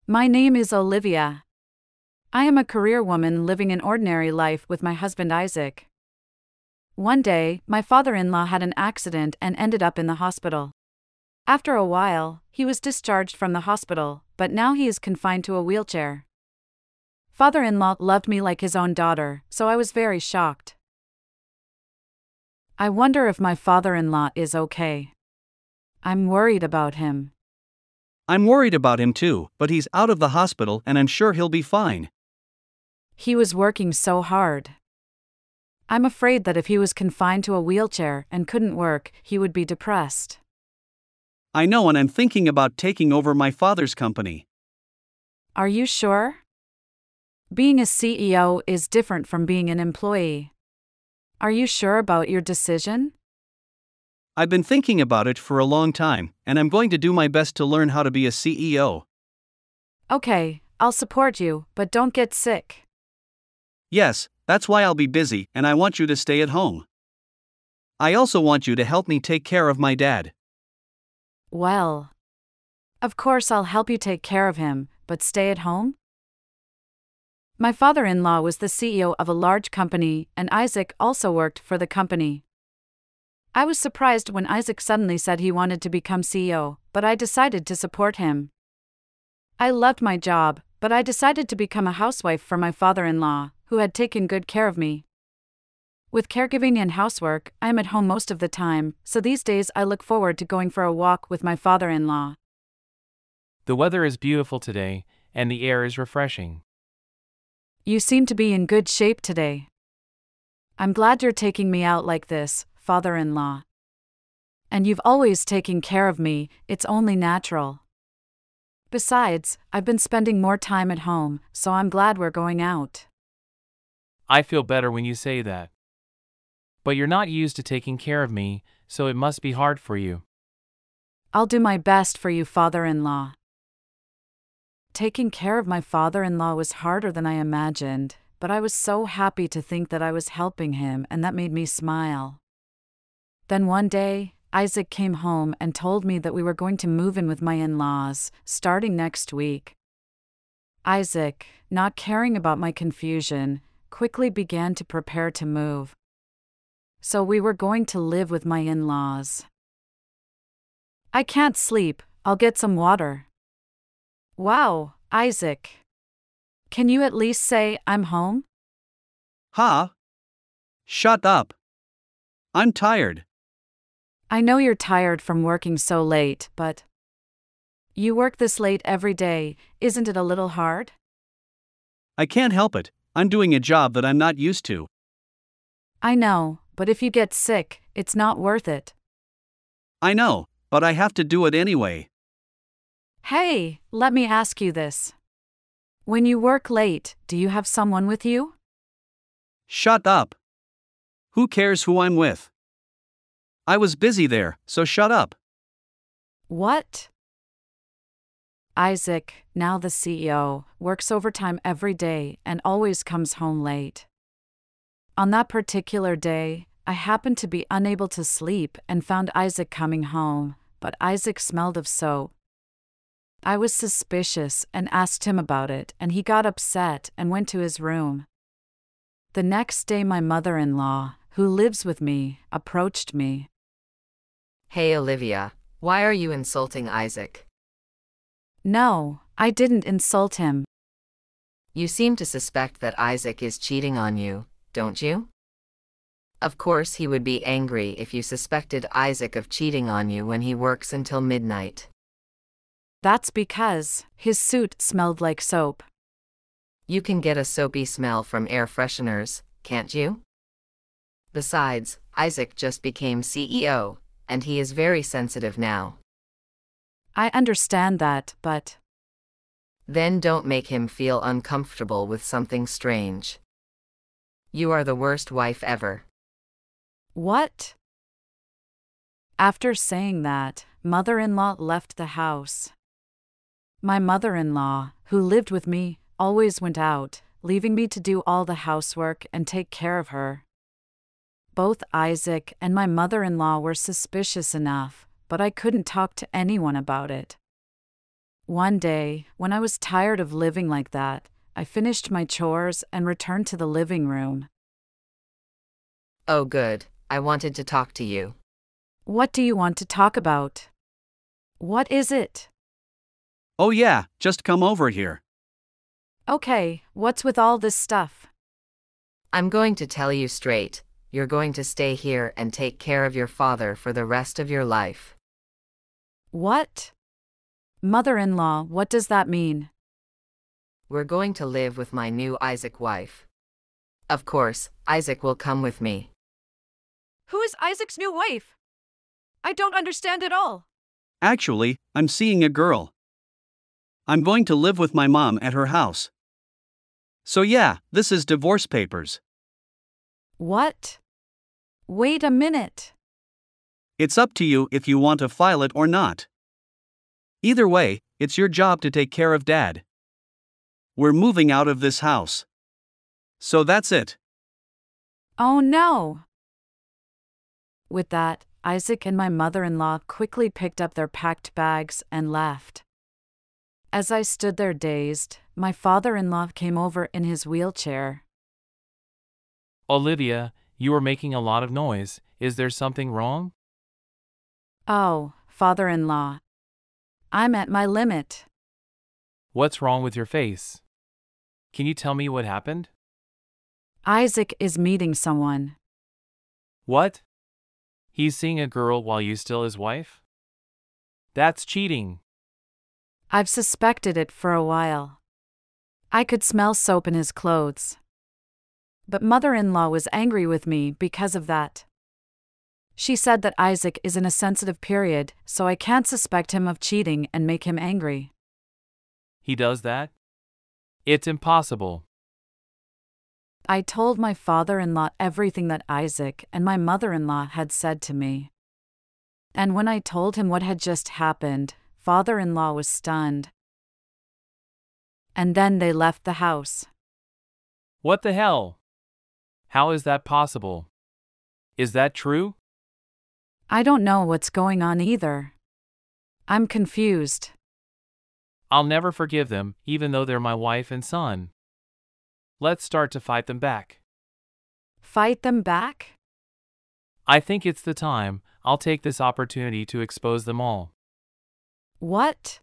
My name is Olivia. I am a career woman living an ordinary life with my husband Isaac. One day, my father-in-law had an accident and ended up in the hospital. After a while, he was discharged from the hospital, but now he is confined to a wheelchair. Father-in-law loved me like his own daughter, so I was very shocked. I wonder if my father-in-law is okay. I'm worried about him. I'm worried about him too, but he's out of the hospital and I'm sure he'll be fine. He was working so hard. I'm afraid that if he was confined to a wheelchair and couldn't work, he would be depressed. I know, and I'm thinking about taking over my father's company. Are you sure? Being a CEO is different from being an employee. Are you sure about your decision? I've been thinking about it for a long time, and I'm going to do my best to learn how to be a CEO. Okay, I'll support you, but don't get sick. Yes, that's why I'll be busy, and I want you to stay at home. I also want you to help me take care of my dad. Well, of course I'll help you take care of him, but stay at home? My father-in-law was the CEO of a large company, and Isaac also worked for the company. I was surprised when Isaac suddenly said he wanted to become CEO, but I decided to support him. I loved my job, but I decided to become a housewife for my father-in-law, who had taken good care of me. With caregiving and housework, I am at home most of the time, so these days I look forward to going for a walk with my father-in-law. The weather is beautiful today, and the air is refreshing. You seem to be in good shape today. I'm glad you're taking me out like this, father-in-law. And you've always taken care of me, it's only natural. Besides, I've been spending more time at home, so I'm glad we're going out. I feel better when you say that. But you're not used to taking care of me, so it must be hard for you. I'll do my best for you, father-in-law. Taking care of my father-in-law was harder than I imagined, but I was so happy to think that I was helping him, and that made me smile. Then one day, Isaac came home and told me that we were going to move in with my in-laws, starting next week. Isaac, not caring about my confusion, quickly began to prepare to move. So we were going to live with my in-laws. I can't sleep, I'll get some water. Wow, Isaac. Can you at least say I'm home? Huh? Shut up. I'm tired. I know you're tired from working so late, but you work this late every day, isn't it a little hard? I can't help it, I'm doing a job that I'm not used to. I know, but if you get sick, it's not worth it. I know, but I have to do it anyway. Hey, let me ask you this. When you work late, do you have someone with you? Shut up. Who cares who I'm with? I was busy there, so shut up. What? Isaac, now the CEO, works overtime every day and always comes home late. On that particular day, I happened to be unable to sleep and found Isaac coming home, but Isaac smelled of soap. I was suspicious and asked him about it, and he got upset and went to his room. The next day, my mother-in-law, who lives with me, approached me. Hey Olivia, why are you insulting Isaac? No, I didn't insult him. You seem to suspect that Isaac is cheating on you, don't you? Of course he would be angry if you suspected Isaac of cheating on you when he works until midnight. That's because his suit smelled like soap. You can get a soapy smell from air fresheners, can't you? Besides, Isaac just became CEO, and he is very sensitive now. I understand that, but Then don't make him feel uncomfortable with something strange. You are the worst wife ever. what? After saying that, mother-in-law left the house. My mother-in-law, who lived with me, always went out, leaving me to do all the housework and take care of her. Both Isaac and my mother-in-law were suspicious enough, but I couldn't talk to anyone about it. One day, when I was tired of living like that, I finished my chores and returned to the living room. Oh good, I wanted to talk to you. What do you want to talk about? What is it? Oh yeah, just come over here. Okay, what's with all this stuff? I'm going to tell you straight, you're going to stay here and take care of your father for the rest of your life. What? Mother-in-law, what does that mean? We're going to live with my new Isaac wife. Of course, Isaac will come with me. Who is Isaac's new wife? I don't understand at all. Actually, I'm seeing a girl. I'm going to live with my mom at her house. So yeah, this is divorce papers. What? Wait a minute. It's up to you if you want to file it or not. Either way, it's your job to take care of Dad. We're moving out of this house. So that's it. Oh no. With that, Isaac and my mother-in-law quickly picked up their packed bags and left. As I stood there dazed, my father-in-law came over in his wheelchair. Olivia, you are making a lot of noise. Is there something wrong? Oh, father-in-law. I'm at my limit. What's wrong with your face? Can you tell me what happened? Isaac is meeting someone. What? He's seeing a girl while you still his wife? That's cheating. I've suspected it for a while. I could smell soap in his clothes. But mother-in-law was angry with me because of that. She said that Isaac is in a sensitive period, so I can't suspect him of cheating and make him angry. He does that? It's impossible. I told my father-in-law everything that Isaac and my mother-in-law had said to me. And when I told him what had just happened, father-in-law was stunned. And then they left the house. What the hell? How is that possible? Is that true? I don't know what's going on either. I'm confused. I'll never forgive them, even though they're my wife and son. Let's start to fight them back. Fight them back? I think it's the time. I'll take this opportunity to expose them all. What?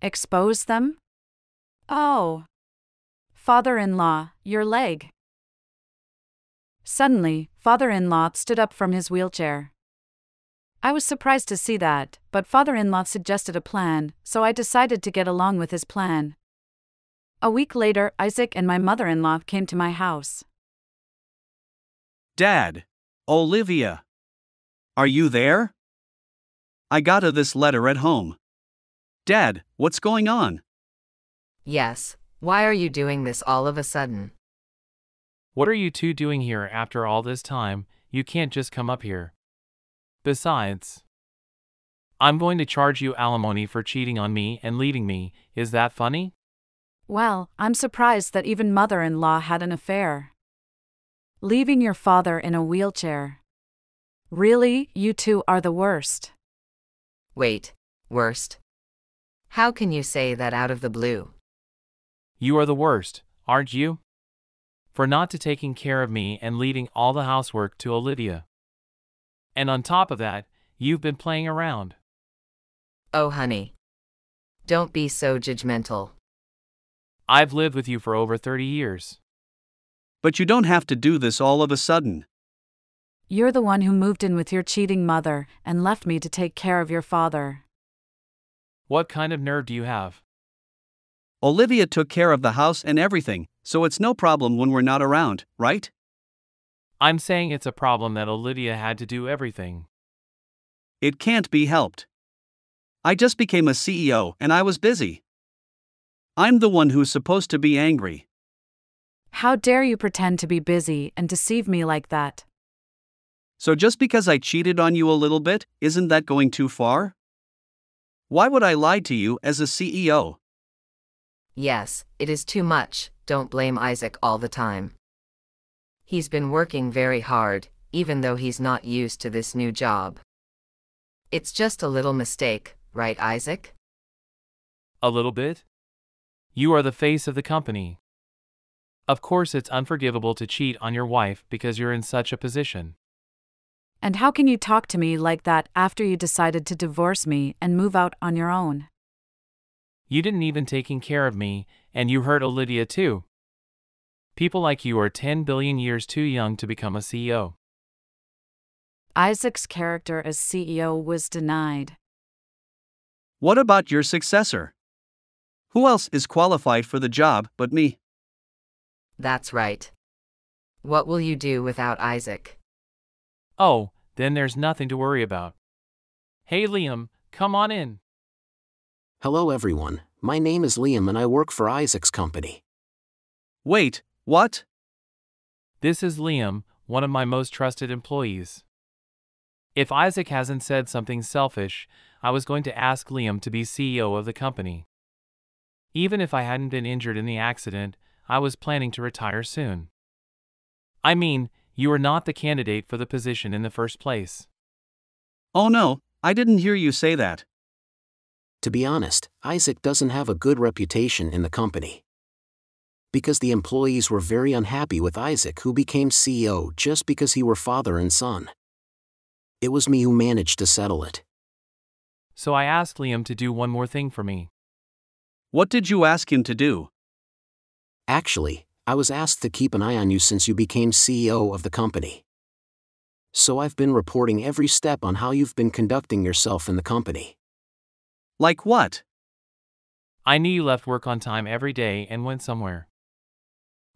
Expose them? Oh. Father-in-law, your leg. Suddenly, father-in-law stood up from his wheelchair. I was surprised to see that, but father-in-law suggested a plan, so I decided to get along with his plan. A week later, Isaac and my mother-in-law came to my house. Dad. Olivia. Are you there? I got this letter at home. Dad, what's going on? Yes, why are you doing this all of a sudden? What are you two doing here after all this time? You can't just come up here. Besides, I'm going to charge you alimony for cheating on me and leaving me. Is that funny? Well, I'm surprised that even mother-in-law had an affair. Leaving your father in a wheelchair. Really, you two are the worst. Wait, worst? How can you say that out of the blue? You are the worst, aren't you? For not taking care of me and leaving all the housework to Olivia. And on top of that, you've been playing around. Oh honey. Don't be so judgmental. I've lived with you for over 30 years. But you don't have to do this all of a sudden. You're the one who moved in with your cheating mother and left me to take care of your father. What kind of nerve do you have? Olivia took care of the house and everything, so it's no problem when we're not around, right? I'm saying it's a problem that Olivia had to do everything. It can't be helped. I just became a CEO and I was busy. I'm the one who's supposed to be angry. How dare you pretend to be busy and deceive me like that? So just because I cheated on you a little bit, isn't that going too far? Why would I lie to you as a CEO? Yes, it is too much. Don't blame Isaac all the time. He's been working very hard, even though he's not used to this new job. It's just a little mistake, right, Isaac? A little bit? You are the face of the company. Of course, it's unforgivable to cheat on your wife because you're in such a position. And how can you talk to me like that after you decided to divorce me and move out on your own? You didn't even taking care of me, and you hurt Olivia too. People like you are 10 billion years too young to become a CEO. Isaac's character as CEO was denied. What about your successor? Who else is qualified for the job but me? That's right. What will you do without Isaac? Oh, then there's nothing to worry about. Hey Liam, come on in. Hello everyone, my name is Liam and I work for Isaac's company. Wait, what? This is Liam, one of my most trusted employees. If Isaac hasn't said something selfish, I was going to ask Liam to be CEO of the company. Even if I hadn't been injured in the accident, I was planning to retire soon. I mean, you are not the candidate for the position in the first place. Oh no, I didn't hear you say that. To be honest, Isaac doesn't have a good reputation in the company. Because the employees were very unhappy with Isaac, who became CEO just because he were father and son. It was me who managed to settle it. So I asked Liam to do one more thing for me. What did you ask him to do? Actually, I was asked to keep an eye on you since you became CEO of the company. So I've been reporting every step on how you've been conducting yourself in the company. Like what? I knew you left work on time every day and went somewhere.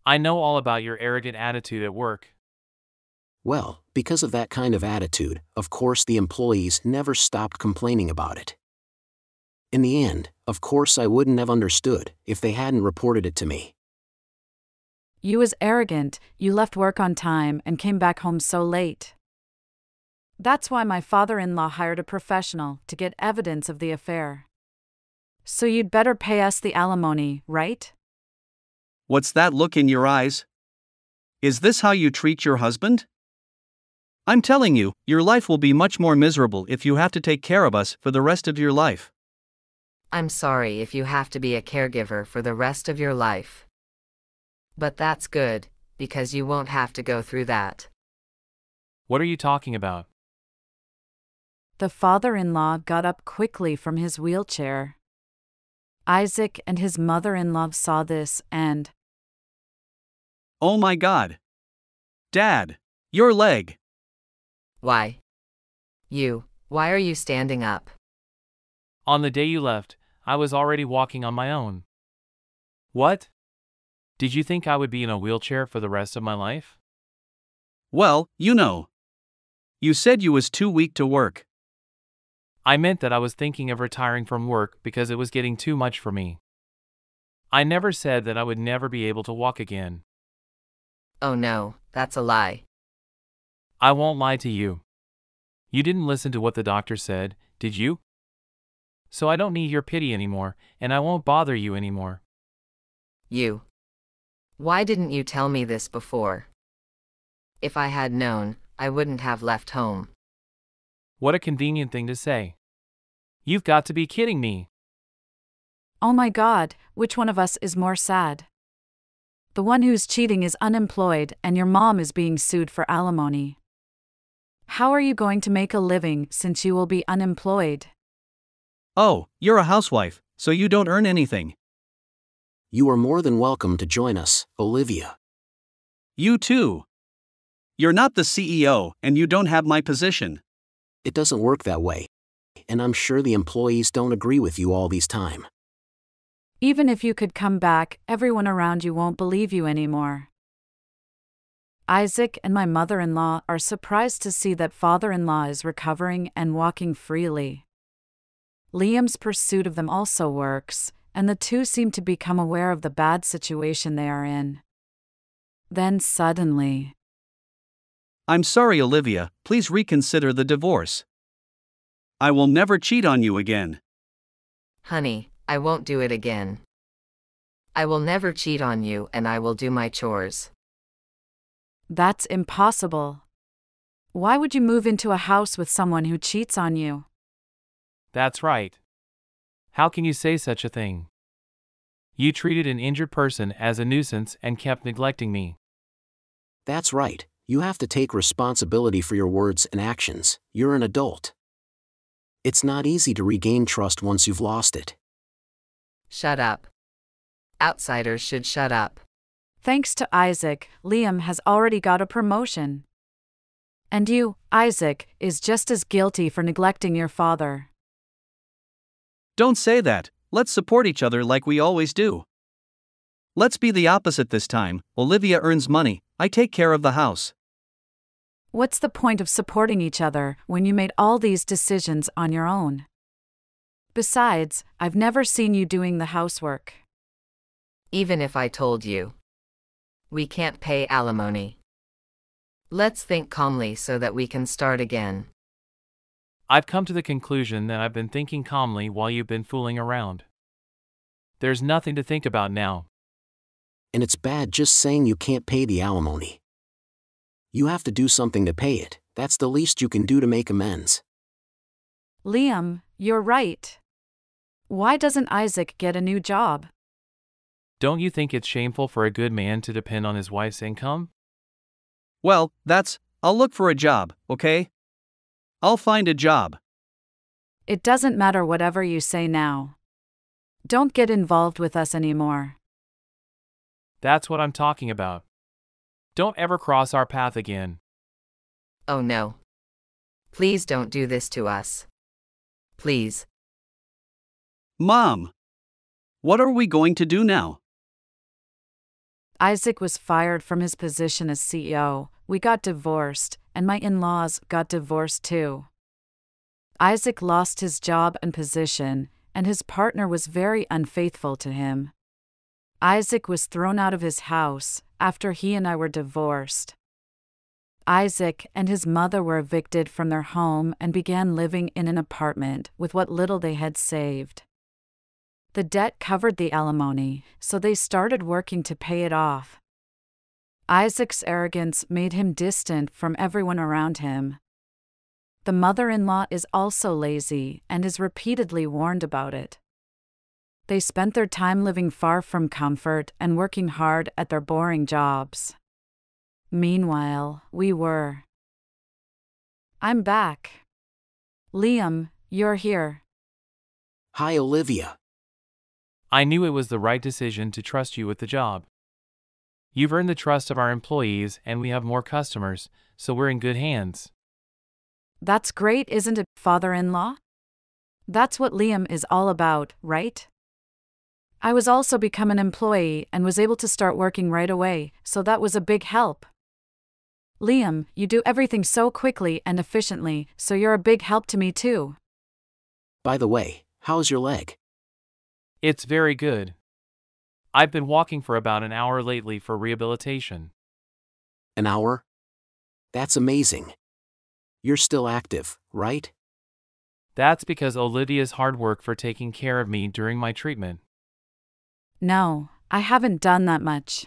I know all about your arrogant attitude at work. Well, because of that kind of attitude, of course the employees never stopped complaining about it. In the end, of course I wouldn't have understood if they hadn't reported it to me. You was arrogant, you left work on time and came back home so late. That's why my father-in-law hired a professional to get evidence of the affair. So you'd better pay us the alimony, right? What's that look in your eyes? Is this how you treat your husband? I'm telling you, your life will be much more miserable if you have to take care of us for the rest of your life. I'm sorry if you have to be a caregiver for the rest of your life. But that's good, because you won't have to go through that. What are you talking about? The father-in-law got up quickly from his wheelchair. Isaac and his mother-in-law saw this and... Oh my God! Dad, your leg! Why? Why are you standing up? On the day you left, I was already walking on my own. What? Did you think I would be in a wheelchair for the rest of my life? Well, you know. You said you was too weak to work. I meant that I was thinking of retiring from work because it was getting too much for me. I never said that I would never be able to walk again. Oh no, that's a lie. I won't lie to you. You didn't listen to what the doctor said, did you? So I don't need your pity anymore, and I won't bother you anymore. Why didn't you tell me this before? If I had known, I wouldn't have left home. What a convenient thing to say. You've got to be kidding me. Oh my God, which one of us is more sad? The one who's cheating is unemployed and your mom is being sued for alimony. How are you going to make a living since you will be unemployed? Oh, you're a housewife, so you don't earn anything. You are more than welcome to join us, Olivia. You too. You're not the CEO and you don't have my position. It doesn't work that way. And I'm sure the employees don't agree with you all these time. Even if you could come back, everyone around you won't believe you anymore. Isaac and my mother-in-law are surprised to see that father-in-law is recovering and walking freely. Liam's pursuit of them also works, and the two seem to become aware of the bad situation they are in. Then suddenly... I'm sorry, Olivia, please reconsider the divorce. I will never cheat on you again. Honey, I won't do it again. I will never cheat on you and I will do my chores. That's impossible. Why would you move into a house with someone who cheats on you? That's right. How can you say such a thing? You treated an injured person as a nuisance and kept neglecting me. That's right, you have to take responsibility for your words and actions. You're an adult. It's not easy to regain trust once you've lost it. Shut up. Outsiders should shut up. Thanks to Isaac, Liam has already got a promotion. And you, Isaac, is just as guilty for neglecting your father. Don't say that. Let's support each other like we always do. Let's be the opposite this time. Olivia earns money, I take care of the house. What's the point of supporting each other when you made all these decisions on your own? Besides, I've never seen you doing the housework. Even if I told you. We can't pay alimony. Let's think calmly so that we can start again. I've come to the conclusion that I've been thinking calmly while you've been fooling around. There's nothing to think about now. And it's bad just saying you can't pay the alimony. You have to do something to pay it. That's the least you can do to make amends. Liam, you're right. Why doesn't Isaac get a new job? Don't you think it's shameful for a good man to depend on his wife's income? Well, I'll look for a job, okay? I'll find a job. It doesn't matter whatever you say now. Don't get involved with us anymore. That's what I'm talking about. Don't ever cross our path again. Oh no. Please don't do this to us. Please. Mom! What are we going to do now? Isaac was fired from his position as CEO, we got divorced, and my in-laws got divorced too. Isaac lost his job and position, and his partner was very unfaithful to him. Isaac was thrown out of his house after he and I were divorced. Isaac and his mother were evicted from their home and began living in an apartment with what little they had saved. The debt covered the alimony, so they started working to pay it off. Isaac's arrogance made him distant from everyone around him. The mother-in-law is also lazy and is repeatedly warned about it. They spent their time living far from comfort and working hard at their boring jobs. Meanwhile, we were. I'm back. Liam, you're here. Hi, Olivia. I knew it was the right decision to trust you with the job. You've earned the trust of our employees and we have more customers, so we're in good hands. That's great, isn't it, father-in-law? That's what Liam is all about, right? I was also become an employee and was able to start working right away, so that was a big help. Liam, you do everything so quickly and efficiently, so you're a big help to me too. By the way, how's your leg? It's very good. I've been walking for about an hour lately for rehabilitation. An hour? That's amazing. You're still active, right? That's because Olivia's hard work for taking care of me during my treatment. No, I haven't done that much.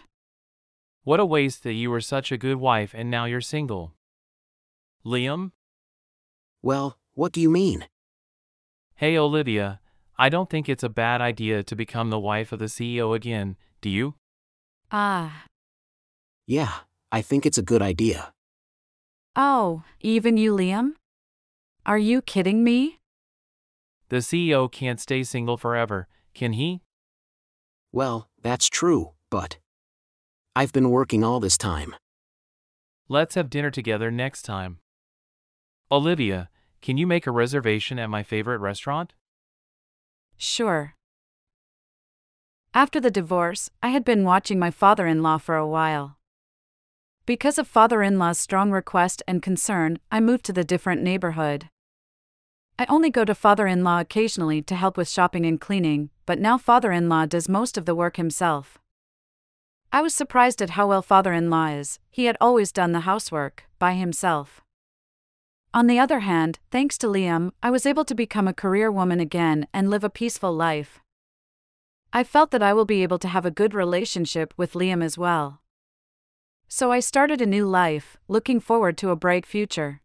What a waste that you were such a good wife and now you're single. Liam? Well, what do you mean? Hey Olivia, I don't think it's a bad idea to become the wife of the CEO again, do you? Ah. Yeah, I think it's a good idea. Oh, even you, Liam? Are you kidding me? The CEO can't stay single forever, can he? Well, that's true, but I've been working all this time. Let's have dinner together next time. Olivia, can you make a reservation at my favorite restaurant? Sure. After the divorce, I had been watching my father-in-law for a while. Because of father-in-law's strong request and concern, I moved to the different neighborhood. I only go to father-in-law occasionally to help with shopping and cleaning, but now father-in-law does most of the work himself. I was surprised at how well father-in-law is. He had always done the housework by himself. On the other hand, thanks to Liam, I was able to become a career woman again and live a peaceful life. I felt that I will be able to have a good relationship with Liam as well. So I started a new life, looking forward to a bright future.